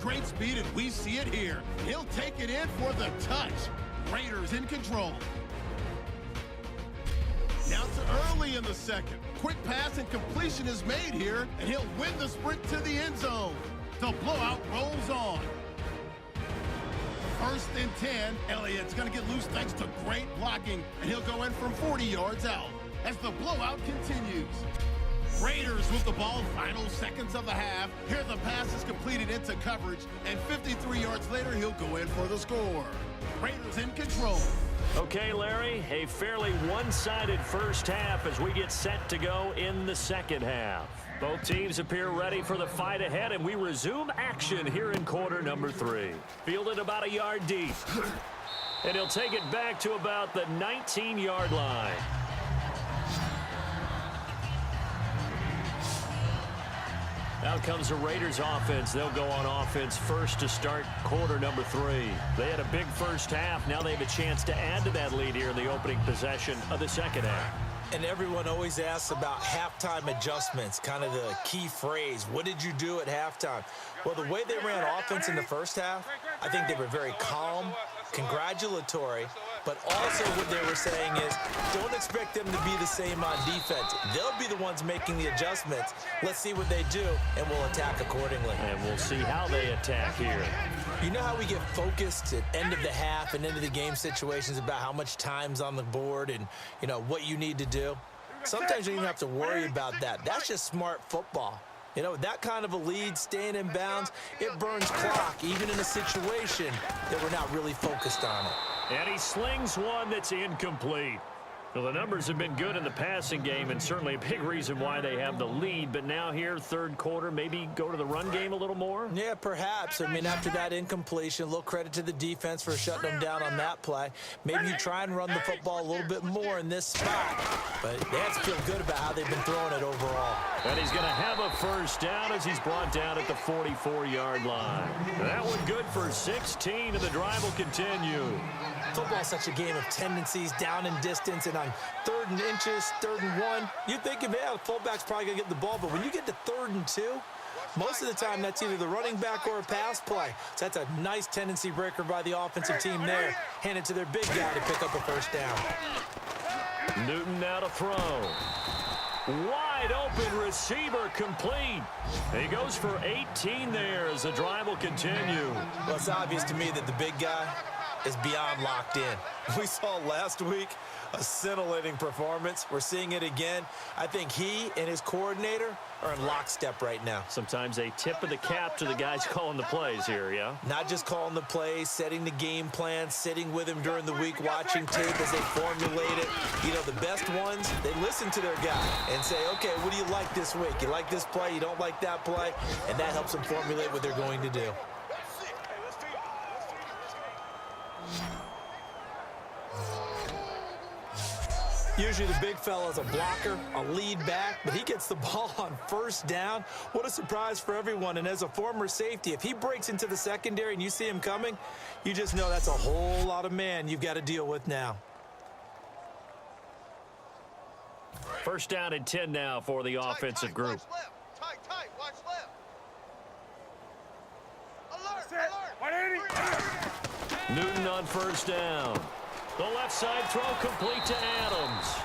great speed, and we see it here. He'll take it in for the touch. Raiders in control. Now to early in the second. Quick pass and completion is made here, and he'll win the sprint to the end zone. The blowout rolls on. 1st and 10. Elliott's going to get loose thanks to great blocking, and he'll go in from 40 yards out as the blowout continues. Raiders with the ball, final seconds of the half. Here the pass is completed into coverage, and 53 yards later, he'll go in for the score. Raiders in control. Okay, Larry, a fairly one-sided first half as we get set to go in the second half. Both teams appear ready for the fight ahead, and we resume action here in quarter number 3. Fielded about a yard deep. And he'll take it back to about the 19-yard line. Out comes the Raiders offense. They'll go on offense first to start quarter number 3. They had a big first half. Now they have a chance to add to that lead here in the opening possession of the second half. And everyone always asks about halftime adjustments, kind of the key phrase. What did you do at halftime? Well, the way they ran offense in the first half, I think they were very calm, congratulatory, but also what they were saying is don't expect them to be the same on defense. They'll be the ones making the adjustments. Let's see what they do, and we'll attack accordingly. And we'll see how they attack here. You know how we get focused at end of the half and end of the game situations about how much time's on the board and, you know, what you need to do? Sometimes you don't even have to worry about that. That's just smart football. You know, that kind of a lead, staying in bounds, it burns clock, even in a situation that we're not really focused on it. And he slings one that's incomplete. Well, the numbers have been good in the passing game, and certainly a big reason why they have the lead. But now here, third quarter, maybe go to the run game a little more? Yeah, perhaps. I mean, after that incompletion, a little credit to the defense for shutting them down on that play. Maybe you try and run the football a little bit more in this spot. But they have to feel good about how they've been throwing it overall. And he's going to have a first down as he's brought down at the 44-yard line. That one good for 16, and the drive will continue. Football's such a game of tendencies, down and distance, and on 3rd and inches, 3rd and 1, you think of, yeah, the fullback's probably going to get the ball, but when you get to 3rd and 2, most of the time that's either the running back or a pass play. So that's a nice tendency breaker by the offensive team there. Hand it to their big guy to pick up a first down. Newton now to throw. Wide open receiver complete. He goes for 18 there as the drive will continue. Well, it's obvious to me that the big guy is beyond locked in. We saw last week a scintillating performance. We're seeing it again. I think he and his coordinator are in lockstep right now. Sometimes a tip of the cap to the guys calling the plays here, yeah? Not just calling the plays, setting the game plan, sitting with him during the week, watching tape as they formulate it. You know, the best ones, they listen to their guy and say, okay, what do you like this week? You like this play? You don't like that play? And that helps them formulate what they're going to do. Usually the big fella's a blocker, a lead back, but he gets the ball on first down. What a surprise for everyone. And as a former safety, if he breaks into the secondary and you see him coming, you just know that's a whole lot of man you've got to deal with now. First down and 10 now for the offensive group. Watch left. Alert. Newton on first down. The left side throw complete to Adams.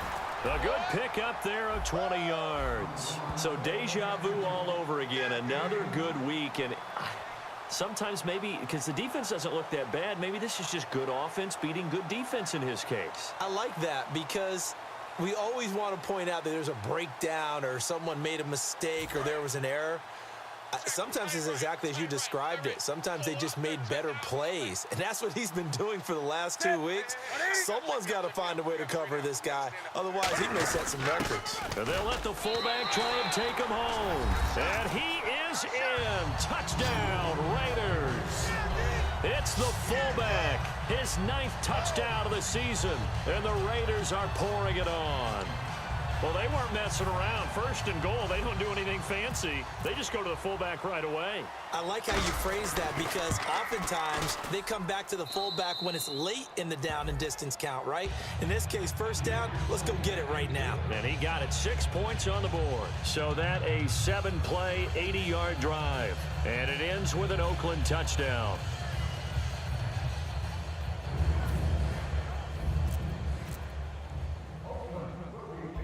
A good pickup there of 20 yards. So deja vu all over again. Another good week. And sometimes maybe, because the defense doesn't look that bad, maybe this is just good offense beating good defense in his case. I like that because we always want to point out that there's a breakdown or someone made a mistake or there was an error. Sometimes it's exactly as you described it. Sometimes they just made better plays. And that's what he's been doing for the last 2 weeks. Someone's got to find a way to cover this guy. Otherwise, he may set some records. And they'll let the fullback try and take him home. And he is in. Touchdown, Raiders. It's the fullback. His 9th touchdown of the season. And the Raiders are pouring it on. Well, they weren't messing around. First and goal, they don't do anything fancy. They just go to the fullback right away. I like how you phrase that because oftentimes they come back to the fullback when it's late in the down and distance count, right? In this case, first down, let's go get it right now. And he got it, 6 points on the board. So that a 7-play, 80-yard drive. And it ends with an Oakland touchdown.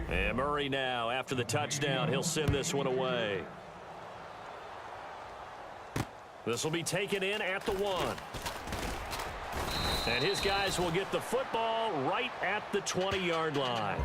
And Murray now, after the touchdown, he'll send this one away. This will be taken in at the 1. And his guys will get the football right at the 20-yard line.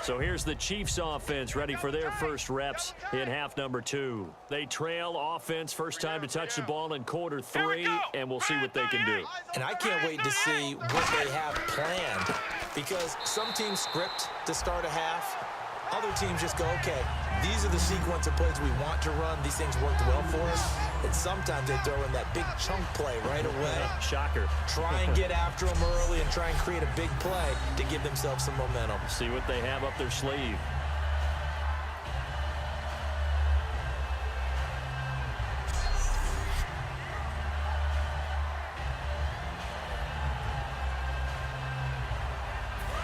So here's the Chiefs offense ready for their first reps in half number 2. They trail offense first time to touch the ball in quarter 3, and we'll see what they can do. And I can't wait to see what they have planned because some teams script to start a half. Other teams just go, okay, these are the sequence of plays we want to run. These things worked well for us. And sometimes they throw in that big chunk play right away. Shocker. Try and get after them early and try and create a big play to give themselves some momentum. See what they have up their sleeve.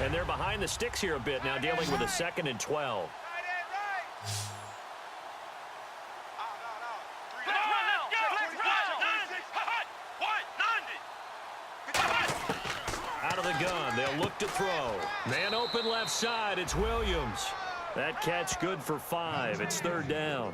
And they're behind the sticks here a bit now, dealing with a 2nd and 12. Out of the gun, they'll look to throw. Man open left side, it's Williams. That catch good for 5. It's 3rd down.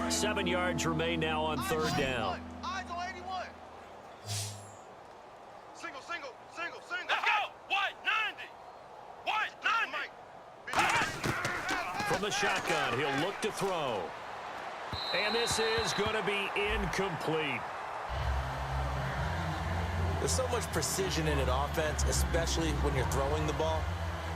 7 yards remain now on 3rd down. Eyes on 81. Single. Let's go. White 90. From the shotgun, he'll look to throw. And this is going to be incomplete. There's so much precision in an offense, especially when you're throwing the ball.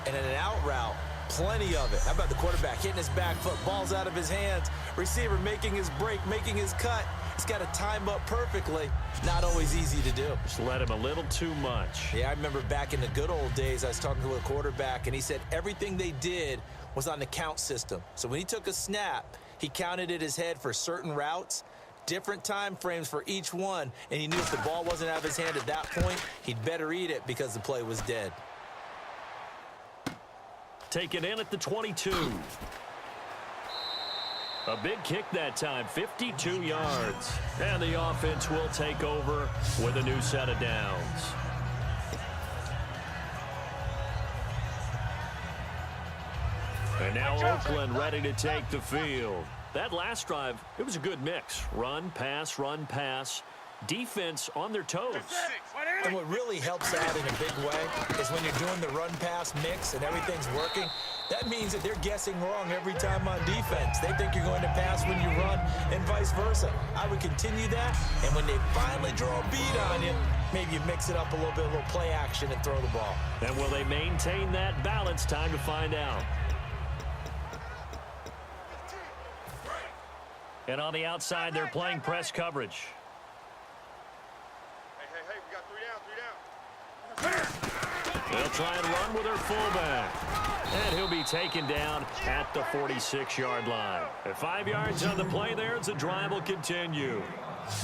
And in an out route, plenty of it. How about the quarterback hitting his back foot, ball's out of his hands, receiver making his break, making his cut. He's got to time up perfectly. Not always easy to do. Just let him a little too much. Yeah, I remember back in the good old days, I was talking to a quarterback, and he said everything they did was on the count system. So when he took a snap, he counted in his head for certain routes, different time frames for each one, and he knew if the ball wasn't out of his hand at that point, he'd better eat it because the play was dead. Taken in at the 22. A big kick that time, 52 yards. And the offense will take over with a new set of downs. And now Oakland ready to take the field. That last drive, it was a good mix. Run, pass. Defense on their toes. And what really helps out in a big way is when you're doing the run-pass mix and everything's working, that means that they're guessing wrong every time on defense. They think you're going to pass when you run and vice versa. I would continue that, and when they finally draw a beat on you, maybe you mix it up a little bit, a little play action and throw the ball. And will they maintain that balance? Time to find out. And on the outside, they're playing press coverage. Hey, we got 3 down. They'll try and run with their fullback. And he'll be taken down at the 46-yard line. At 5 yards on the play there, the drive will continue.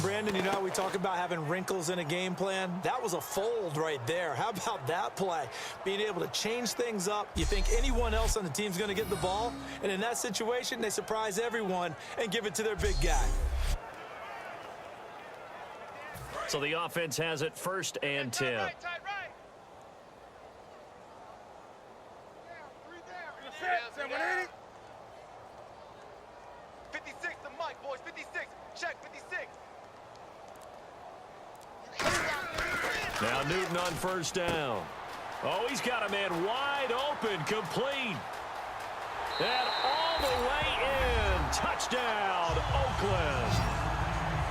Brandon, you know how we talk about having wrinkles in a game plan? That was a fold right there. How about that play? Being able to change things up. You think anyone else on the team's going to get the ball? And in that situation, they surprise everyone and give it to their big guy. So the offense has it 1st and 10. Tight right. 3 down. 56 to Mike, boys. 56. Check 56. Now Newton on 1st down. Oh, he's got a man wide open, complete. And all the way in. Touchdown, Oakland.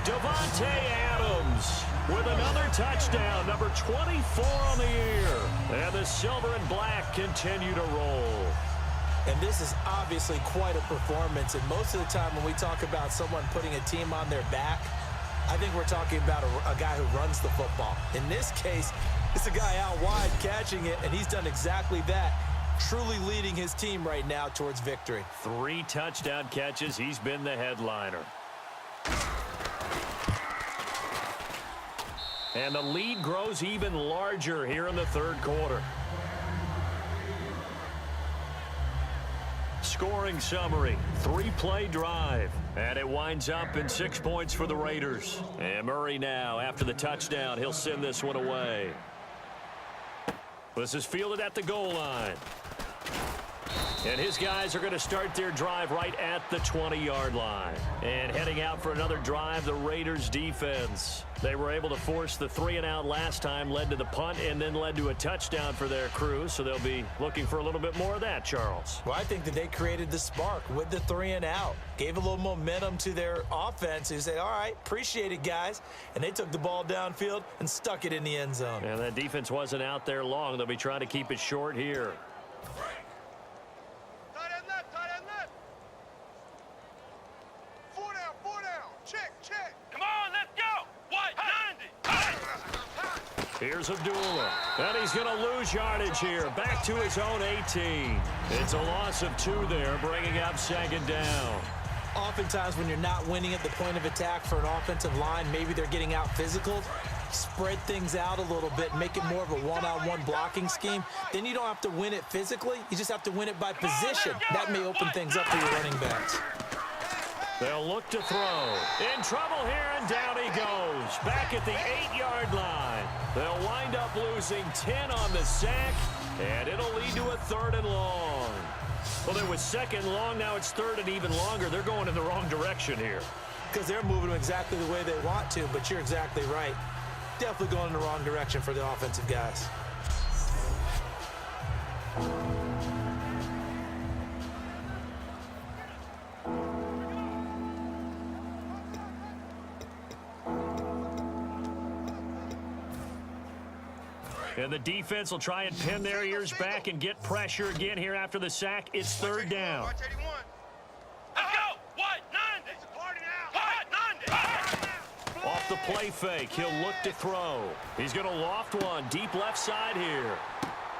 Davante Adams with another touchdown, number 24 on the year. And the silver and black continue to roll. And this is obviously quite a performance. And most of the time when we talk about someone putting a team on their back, I think we're talking about a guy who runs the football. In this case, it's a guy out wide catching it, and he's done exactly that, truly leading his team right now towards victory. 3 touchdown catches. He's been the headliner. And the lead grows even larger here in the third quarter. Scoring summary, 3-play drive. And it winds up in 6 points for the Raiders. And Murray now, after the touchdown, he'll send this one away. This is fielded at the goal line. And his guys are going to start their drive right at the 20-yard line. And heading out for another drive, the Raiders defense. They were able to force the 3-and-out last time, led to the punt, and then led to a touchdown for their crew. So they'll be looking for a little bit more of that, Charles. Well, I think that they created the spark with the 3-and-out. Gave a little momentum to their offense. They said, all right, appreciate it, guys. And they took the ball downfield and stuck it in the end zone. And that defense wasn't out there long. They'll be trying to keep it short here. Here's Abdullah, and he's going to lose yardage here. Back to his own 18. It's a loss of 2 there, bringing up 2nd down. Oftentimes when you're not winning at the point of attack for an offensive line, maybe they're getting out physical, spread things out a little bit, make it more of a one-on-one blocking scheme. Then you don't have to win it physically. You just have to win it by position. That may open things up for your running backs. They'll look to throw. In trouble here, and down he goes. Back at the 8-yard line. They'll wind up losing 10 on the sack, and it'll lead to a 3rd and long. Well, it was 2nd long. Now it's 3rd and even longer. They're going in the wrong direction here. Because they're moving them exactly the way they want to, but you're exactly right. Definitely going in the wrong direction for the offensive guys. And the defense will try and pin their ears back and get pressure again here after the sack. It's 3rd down. Let's go! What? 90! Off the play fake, he'll look to throw. He's going to loft one deep left side here.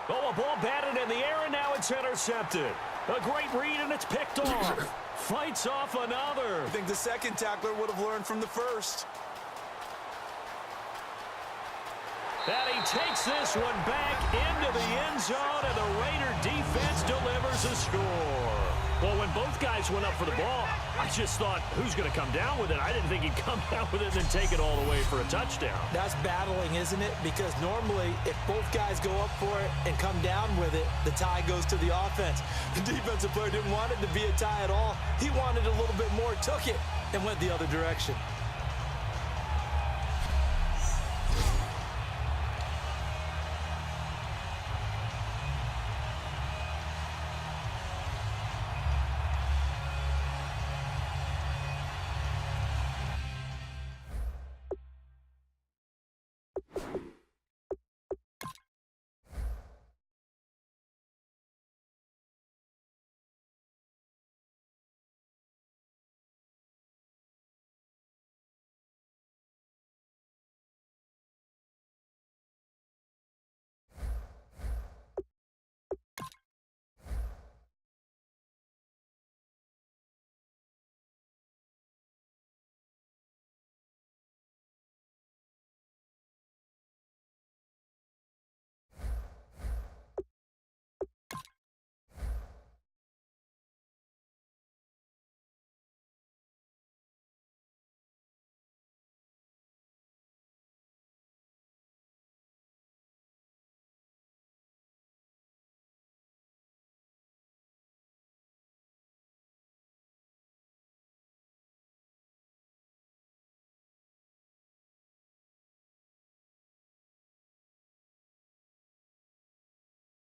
Oh, a ball batted in the air, and now it's intercepted. A great read, and it's picked off. Fights off another. I think the second tackler would have learned from the first. And he takes this one back into the end zone, and the Raider defense delivers a score. Well, when both guys went up for the ball, I just thought, who's going to come down with it? I didn't think he'd come down with it and then take it all the way for a touchdown. That's battling, isn't it? Because normally, if both guys go up for it and come down with it, the tie goes to the offense. The defensive player didn't want it to be a tie at all. He wanted a little bit more, took it, and went the other direction.